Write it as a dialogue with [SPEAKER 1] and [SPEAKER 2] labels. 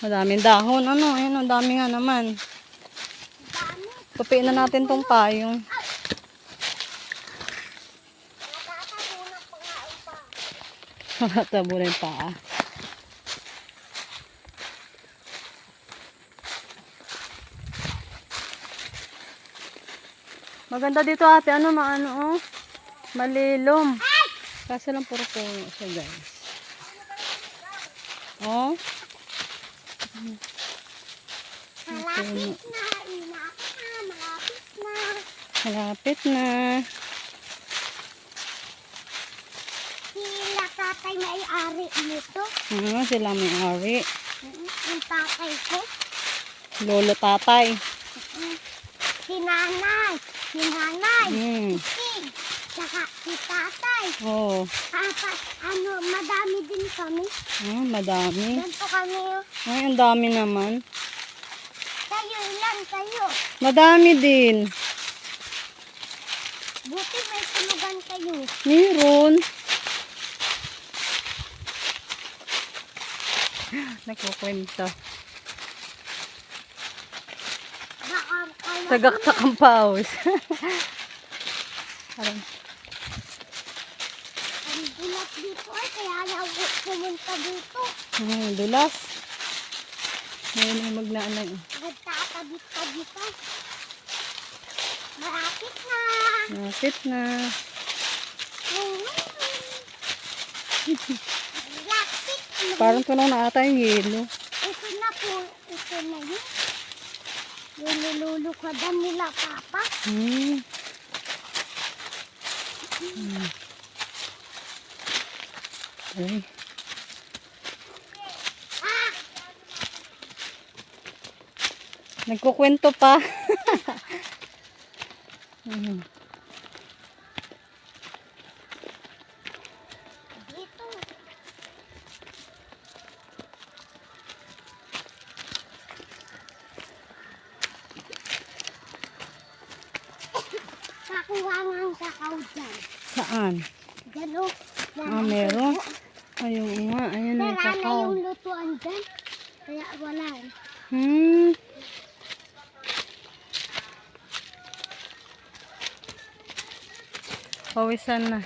[SPEAKER 1] Madaming dahon. Ano? Ayan, ang dami nga naman. Papiin na natin tong payong. Tabo na yung paa. Maganda dito ate. Ano maano oh? Malilom. Kasi lang puro puno siya guys. Oh.
[SPEAKER 2] Malapit na. Malapit na.
[SPEAKER 1] Malapit na.
[SPEAKER 2] Sila tatay may-ari nito.
[SPEAKER 1] Sila may ari.
[SPEAKER 2] Yung tatay ko.
[SPEAKER 1] Lolo tatay.
[SPEAKER 2] Si nanay. Si nanay. Si saka si tatay.
[SPEAKER 1] Oh.
[SPEAKER 2] Apat. Madami din kami.
[SPEAKER 1] Madami.
[SPEAKER 2] Yan po kami.
[SPEAKER 1] Ay, ang dami naman.
[SPEAKER 2] Kayo, ilan kayo?
[SPEAKER 1] Madami din.
[SPEAKER 2] Buti may tulugan kayo.
[SPEAKER 1] Meron. Nagkukwento.
[SPEAKER 2] Baka kaya
[SPEAKER 1] Tagaktak ang paus. Parang
[SPEAKER 2] ang bulat dito ay kaya ayaw pumunta dito.
[SPEAKER 1] dulas. Ngayon ay magnaanay.
[SPEAKER 2] Nagtatabit-tabit ay. Malapit na.
[SPEAKER 1] Malapit na.
[SPEAKER 2] Lapit na.
[SPEAKER 1] Parang tunaw na ata yung yelo.
[SPEAKER 2] Ito na po. Ito na yun. Yung nilulukadan nila, Papa.
[SPEAKER 1] Ay. Nagkukwento pa.
[SPEAKER 2] Dito. Nakuha nga ang sakaw dyan.
[SPEAKER 1] Saan?
[SPEAKER 2] Dyan o.
[SPEAKER 1] Meron. Ayun nga. Ayan ang
[SPEAKER 2] Wala na
[SPEAKER 1] kakao.
[SPEAKER 2] yung lutuan dyan. Kaya wala.
[SPEAKER 1] Pawisan na.